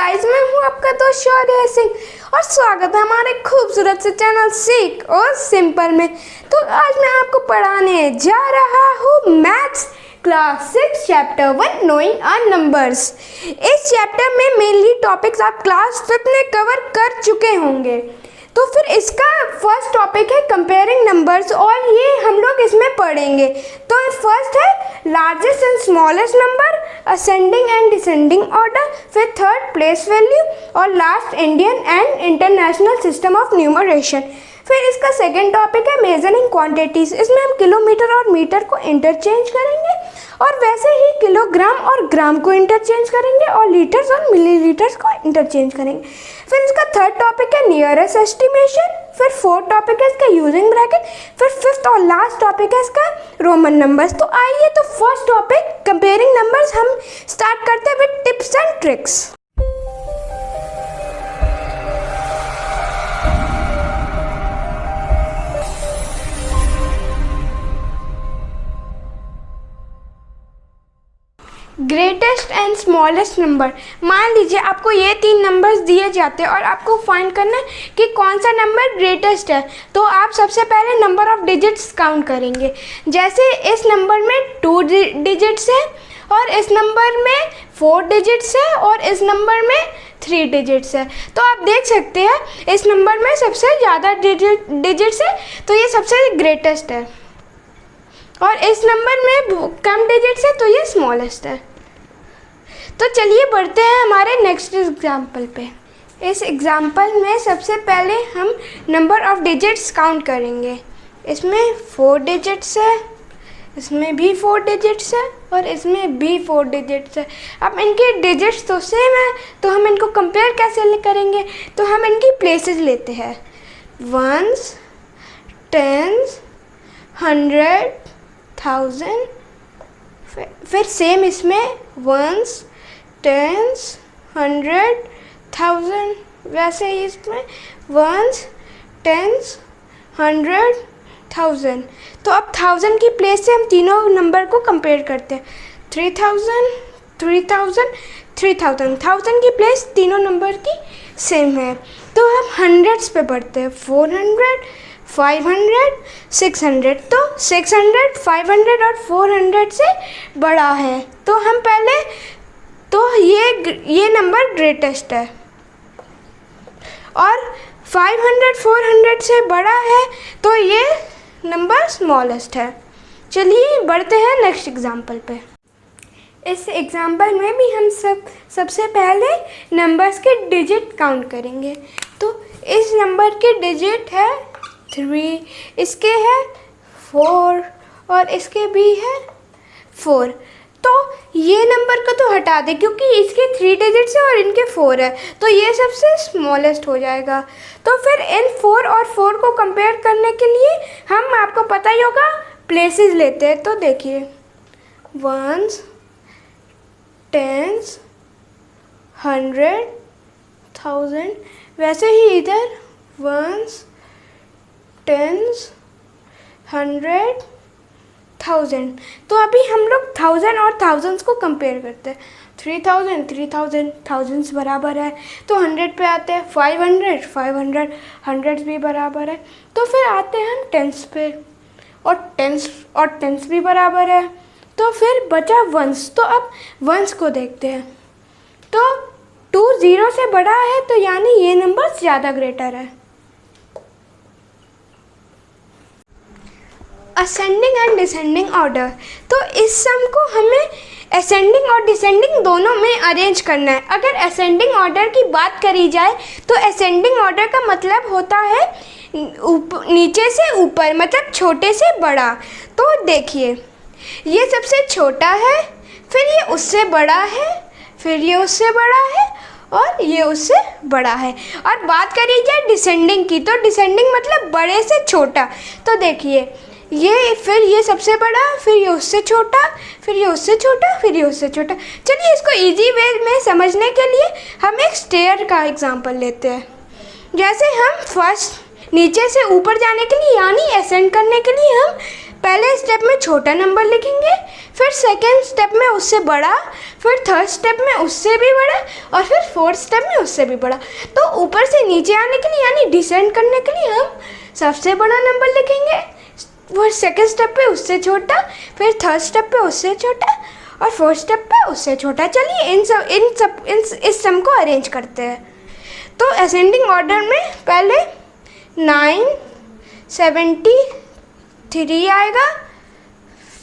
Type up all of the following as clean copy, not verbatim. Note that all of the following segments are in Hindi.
गाइस, मैं हूं आपका दोस्त शौर्य सिंह और स्वागत है हमारे खूबसूरत से चैनल सीख और सिंपल में। तो आज मैं आपको पढ़ाने जा रहा हूं maths class 6 chapter 1 knowing our numbers. इस चैप्टर में मेनली टॉपिक्स आप क्लास 5 में कवर कर चुके होंगे। तो फिर इसका फर्स्ट टॉपिक है कंपेयरिंग नंबर्स और ये हम लोग इसमें पढ़ेंगे। तो फर्स्ट है largest and smallest number, ascending and descending order, फिर थर्ड प्लेस वैल्यू और last Indian and international system of numeration. फिर इसका सेकेंड टॉपिक है मेजरिंग क्वांटिटीज। इसमें हम किलोमीटर और मीटर को इंटरचेंज करेंगे और वैसे ही किलोग्राम और ग्राम को इंटरचेंज करेंगे और लीटर्स और मिलीलीटर्स को इंटरचेंज करेंगे। फिर इसका थर्ड टॉपिक है नियरेस्ट एस्टिमेशन। फिर फोर्थ टॉपिक है इसका यूजिंग ब्रैकेट। फिर फिफ्थ और लास्ट टॉपिक है इसका रोमन नंबर्स। तो आइए तो फर्स्ट टॉपिक कंपेयरिंग नंबर्स हम स्टार्ट करते हैं with tips and tricks. Greatest and smallest number. मान लीजिए आपको ये तीन नंबर्स दिए जाते हैं और आपको फाइंड करना है कि कौन सा नंबर ग्रेटेस्ट है। तो आप सबसे पहले नंबर ऑफ डिजिट्स काउंट करेंगे। जैसे इस नंबर में 2 डिजिट्स है और इस नंबर में 4 डिजिट्स है और इस नंबर में 3 डिजिट्स है। तो आप देख सकते हैं इस नंबर में सबसे ज़्यादा डिजिट्स है तो ये सबसे ग्रेटेस्ट है और इस नंबर में कम डिजिट्स है तो ये स्मॉलेस्ट है। तो चलिए बढ़ते हैं हमारे नेक्स्ट एग्जाम्पल पे। इस एग्जाम्पल में सबसे पहले हम नंबर ऑफ डिजिट्स काउंट करेंगे। इसमें 4 डिजिट्स है, इसमें भी 4 डिजिट्स है और इसमें भी 4 डिजिट्स है। अब इनके डिजिट्स तो सेम है तो हम इनको कंपेयर कैसे करेंगे? तो हम इनकी प्लेसेस लेते हैं, 1s, 10s, 100, 1000। फिर सेम इसमें 1s, 10s, 100, 1000। वैसे ही इसमें 1s, 10s, 100, 1000। तो अब 1000 की प्लेस से हम तीनों नंबर को कंपेयर करते हैं, 3000, 3000, 3000। 1000 की प्लेस तीनों नंबर की सेम है। तो हम हंड्रेड्स पे बढ़ते हैं, 400, 500, 600। तो 600, 500 और 400 से बड़ा है तो हम पहले तो ये नंबर ग्रेटेस्ट है और 500, 400 से बड़ा है तो ये नंबर स्मॉलेस्ट है। चलिए बढ़ते हैं नेक्स्ट एग्जाम्पल पे। इस एग्जाम्पल में भी हम सबसे पहले नंबर्स के डिजिट काउंट करेंगे। तो इस नंबर के डिजिट है 3, इसके है 4 और इसके भी है 4। तो ये नंबर को तो हटा दें क्योंकि इसके 3 डिजिट्स है और इनके 4 है तो ये सबसे स्मॉलेस्ट हो जाएगा। तो फिर इन 4 और 4 को कंपेयर करने के लिए हम, आपको पता ही होगा, प्लेसेस लेते हैं। तो देखिए 1s, 10s, 100, 1000। वैसे ही इधर 1s, 10s, 100, 1000। तो अभी हम लोग 1000 और थाउजेंड्स को कंपेयर करते हैं। 3000, 3000, थाउजेंड्स बराबर है तो 100 पे आते हैं, 500, 500, हंड्रेड्स भी बराबर है। तो फिर आते हैं हम टेंस पे और टेंस भी बराबर है। तो फिर बचा वंस। तो अब वंस को देखते हैं। तो 2 0 से बड़ा है तो यानी ये नंबर ज़्यादा ग्रेटर है। Ascending and descending order. तो इस सम को हमें असेंडिंग और डिसेंडिंग दोनों में अरेंज करना है। अगर असेंडिंग ऑर्डर की बात करी जाए तो असेंडिंग ऑर्डर का मतलब होता है नीचे से ऊपर, मतलब छोटे से बड़ा। तो देखिए ये सबसे छोटा है, फिर ये उससे बड़ा है, फिर ये उससे बड़ा है और ये उससे बड़ा है। और बात करी जाए डिसेंडिंग की तो डिसेंडिंग मतलब बड़े से छोटा। तो देखिए ये, फिर ये सबसे बड़ा, फिर ये उससे छोटा, फिर ये उससे छोटा, फिर ये उससे छोटा। चलिए इसको इजी वे में समझने के लिए हम एक स्टेयर का एग्जांपल लेते हैं। जैसे हम फर्स्ट नीचे से ऊपर जाने के लिए यानी असेंड करने के लिए हम पहले स्टेप में छोटा नंबर लिखेंगे, फिर सेकेंड स्टेप में उससे बड़ा, फिर थर्ड स्टेप में उससे भी बड़ा और फिर फोर्थ स्टेप में उससे भी बड़ा। तो ऊपर से नीचे आने के लिए यानी डिसेंड करने के लिए हम सबसे बड़ा नंबर लिखेंगे, फिर सेकेंड स्टेप पे उससे छोटा, फिर थर्ड स्टेप पे उससे छोटा और फोर्थ स्टेप पे उससे छोटा। चलिए इस सम को अरेंज करते हैं। तो असेंडिंग ऑर्डर में पहले 973 आएगा,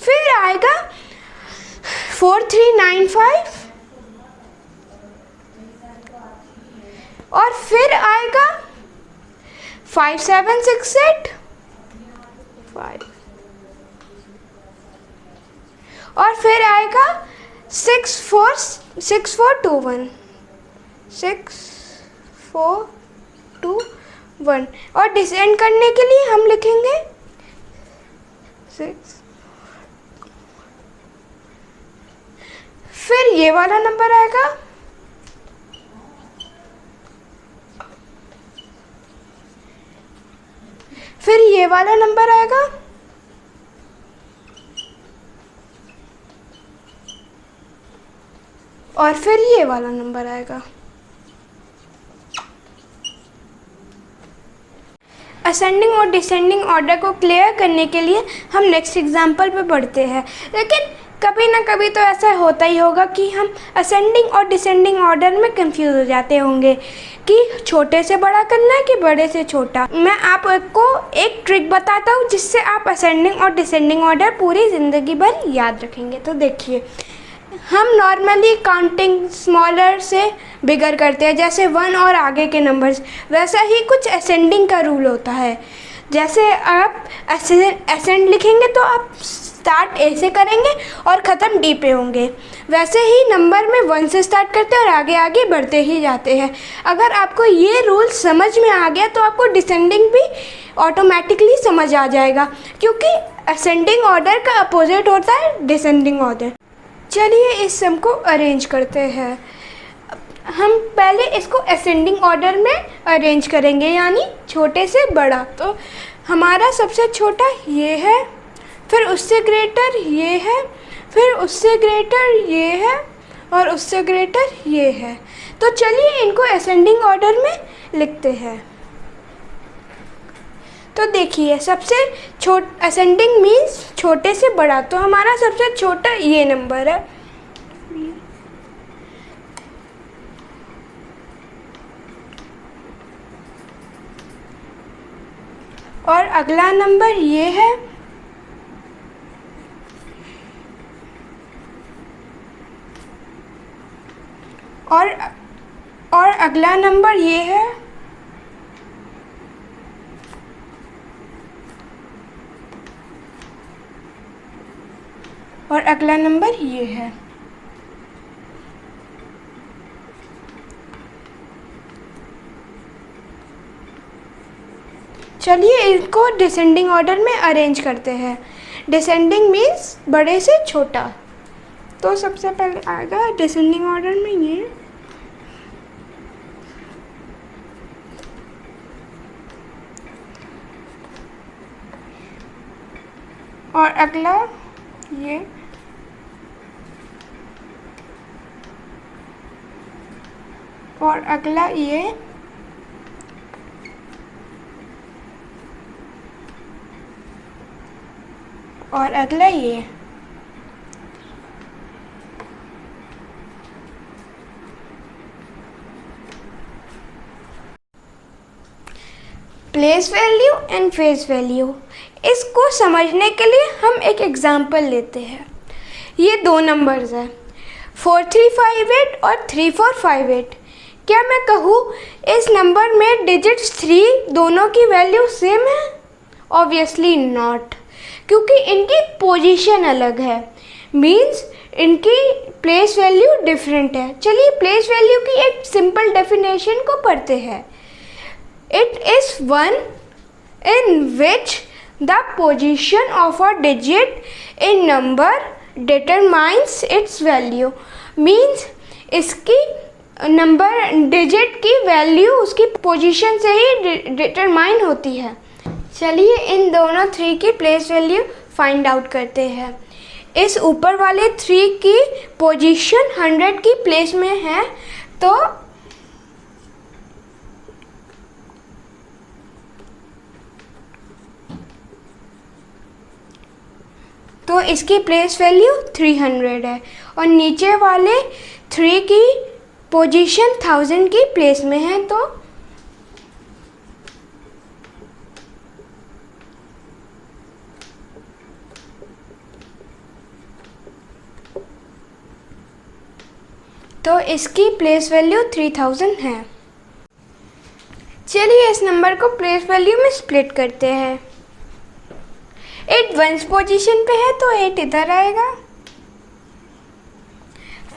फिर आएगा 4395 और फिर आएगा 5768 और फिर आएगा 6421 6421 और डिसेंड करने के लिए हम लिखेंगे 6। फिर ये वाला नंबर आएगा, फिर ये वाला नंबर आएगा और फिर ये वाला नंबर आएगा। असेंडिंग और डिसेंडिंग ऑर्डर को क्लियर करने के लिए हम नेक्स्ट एग्जाम्पल पे बढ़ते हैं। लेकिन कभी ना कभी तो ऐसा होता ही होगा कि हम असेंडिंग और डिसेंडिंग ऑर्डर में कंफ्यूज हो जाते होंगे कि छोटे से बड़ा करना है कि बड़े से छोटा। मैं आपको एक ट्रिक बताता हूँ जिससे आप असेंडिंग और डिसेंडिंग ऑर्डर पूरी ज़िंदगी भर याद रखेंगे। तो देखिए, हम नॉर्मली काउंटिंग स्मॉलर से बिगर करते हैं, जैसे 1 और आगे के नंबर्स। वैसा ही कुछ असेंडिंग का रूल होता है। जैसे आप असेंड लिखेंगे तो आप स्टार्ट ए से करेंगे और ख़त्म डी पे होंगे। वैसे ही नंबर में 1 से स्टार्ट करते हैं और आगे आगे बढ़ते ही जाते हैं। अगर आपको ये रूल समझ में आ गया तो आपको डिसेंडिंग भी ऑटोमेटिकली समझ आ जाएगा, क्योंकि असेंडिंग ऑर्डर का अपोजिट होता है डिसेंडिंग ऑर्डर। चलिए इस सम को अरेंज करते हैं। हम पहले इसको असेंडिंग ऑर्डर में अरेंज करेंगे, यानी छोटे से बड़ा। तो हमारा सबसे छोटा ये है, फिर उससे ग्रेटर ये है, फिर उससे ग्रेटर ये है और उससे ग्रेटर ये है। तो चलिए इनको असेंडिंग ऑर्डर में लिखते हैं। तो देखिए, सबसे असेंडिंग मीन्स छोटे से बड़ा, तो हमारा सबसे छोटा ये नंबर है। और अगला नंबर ये है, और अगला नंबर ये है, और अगला नंबर ये है। चलिए इनको डिसेंडिंग ऑर्डर में अरेंज करते हैं। डिसेंडिंग मीन्स बड़े से छोटा। तो सबसे पहले आएगा डिसेंडिंग ऑर्डर में ये, और अगला ये, और अगला ये, और अगला ये। Place value and face value, इसको समझने के लिए हम एक एग्जांपल लेते हैं। ये दो नंबर्स हैं 4358 और 3458। क्या मैं कहूँ इस नंबर में डिजिट्स 3 दोनों की वैल्यू सेम है? ऑब्वियसली नॉट, क्योंकि इनकी पोजीशन अलग है, मीन्स इनकी प्लेस वैल्यू डिफरेंट है। चलिए प्लेस वैल्यू की एक सिंपल डेफिनेशन को पढ़ते हैं। It is one in which the position of a digit in number determines it's value. Means इसकी नंबर डिजिट की वैल्यू उसकी पोजीशन से ही डिटरमाइन होती है। चलिए इन दोनों 3 की प्लेस वैल्यू फाइंड आउट करते हैं। इस ऊपर वाले 3 की पोजीशन 100 की प्लेस में है, तो इसकी प्लेस वैल्यू 300 है और नीचे वाले 3 की पोजीशन 1000 की प्लेस में है, तो इसकी प्लेस वैल्यू 3000 है। चलिए इस नंबर को प्लेस वैल्यू में स्प्लिट करते हैं। 8 1s पोजीशन पे है तो 8 इधर आएगा।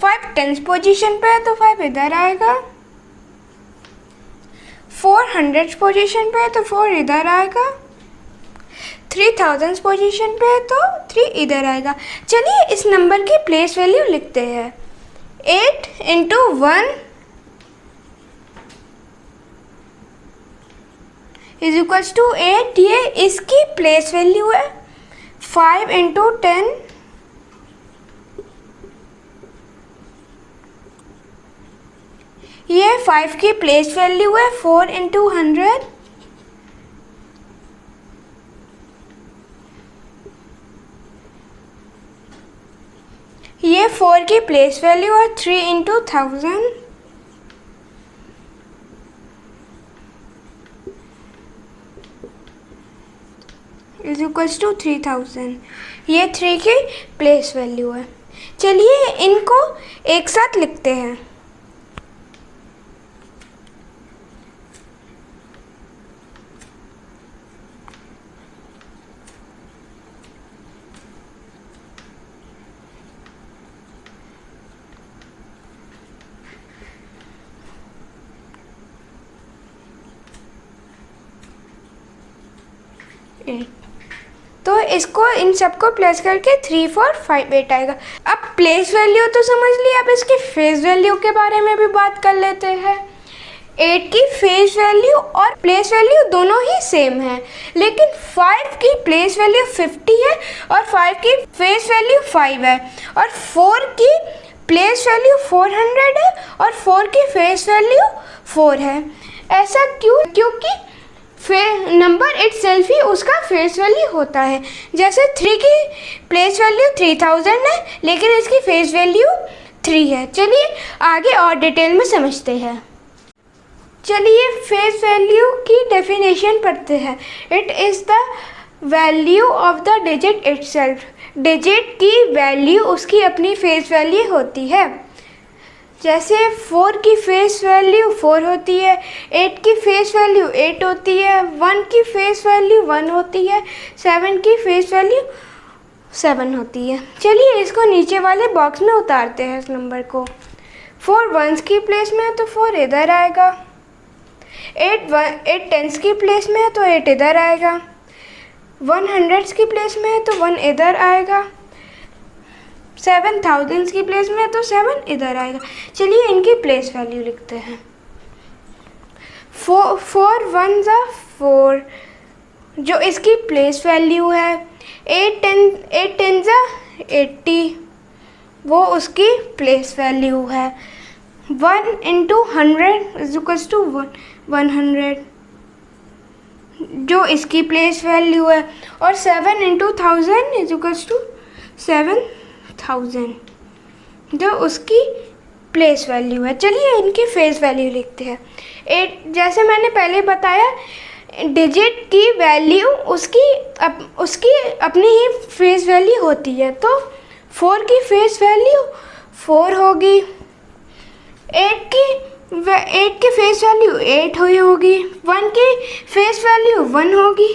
5 10s पोजीशन पे है तो 5 इधर आएगा। 4 100s पोजीशन पे है तो 4 इधर आएगा। 3 1000s पोजीशन पे है तो 3 इधर आएगा। चलिए इस नंबर की प्लेस वैल्यू लिखते हैं। 8 × 1 = 8, ये इसकी प्लेस वैल्यू है। 5 × 10 ये 5 की प्लेस वैल्यू है। 4 × 100 ये 4 की प्लेस वैल्यू है। 3 × 1000 = 3000, ये 3 की प्लेस वैल्यू है। चलिए इनको एक साथ लिखते हैं। तो इसको इन सबको प्लस करके 3 4 5 8 आएगा। अब प्लेस वैल्यू तो समझ ली, अब इसके फेस वैल्यू के बारे में भी बात कर लेते हैं। 8 की फेस वैल्यू और प्लेस वैल्यू दोनों ही सेम है, लेकिन 5 की प्लेस वैल्यू 50 है और 5 की फेस वैल्यू 5 है, और 4 की प्लेस वैल्यू 400 है और 4 की फेस वैल्यू 4 है। ऐसा क्यों? क्योंकि नंबर इटसेल्फ ही उसका फेस वैल्यू होता है। जैसे 3 की प्लेस वैल्यू 3000 है, लेकिन इसकी फेस वैल्यू 3 है। चलिए आगे और डिटेल में समझते हैं। चलिए फेस वैल्यू की डेफिनेशन पढ़ते हैं। It is the value of the digit itself. Digit की वैल्यू उसकी अपनी फेस वैल्यू होती है। जैसे 4 की फेस वैल्यू 4 होती है, 8 की फेस वैल्यू 8 होती है, 1 की फेस वैल्यू 1 होती है, 7 की फेस वैल्यू 7 होती है। चलिए इसको नीचे वाले बॉक्स में उतारते हैं इस नंबर को। 4 1s की प्लेस में है तो 4 इधर आएगा। 8 10s की प्लेस में है तो 8 इधर आएगा। 1 100s की प्लेस में है तो 1 इधर आएगा। 7 1000s की प्लेस में है तो 7 इधर आएगा। चलिए इनकी प्लेस वैल्यू लिखते हैं। 4 1 ज़ा 4 जो इसकी प्लेस वैल्यू है। 8 10 ज़ा 80 वो उसकी प्लेस वैल्यू है। 1 × 100 = 100 जो इसकी प्लेस वैल्यू है, और 7 × 1000 = 7000 जो उसकी प्लेस वैल्यू है। चलिए इनकी फेस वैल्यू लिखते हैं। 8 जैसे मैंने पहले बताया, डिजिट की वैल्यू उसकी अपनी ही फेस वैल्यू होती है। तो 4 की फेस वैल्यू 4 होगी, 8 की फेस वैल्यू 8 होगी, 1 की फेस वैल्यू 1 होगी,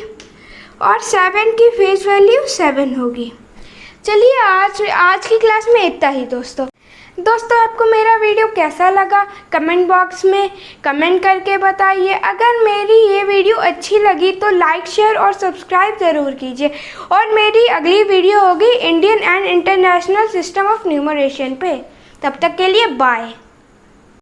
और 7 की फेस वैल्यू 7 होगी। चलिए आज की क्लास में इतना ही दोस्तों। आपको मेरा वीडियो कैसा लगा कमेंट बॉक्स में कमेंट करके बताइए। अगर मेरी ये वीडियो अच्छी लगी तो लाइक शेयर और सब्सक्राइब ज़रूर कीजिए, और मेरी अगली वीडियो होगी Indian and international system of numeration पे। तब तक के लिए बाय।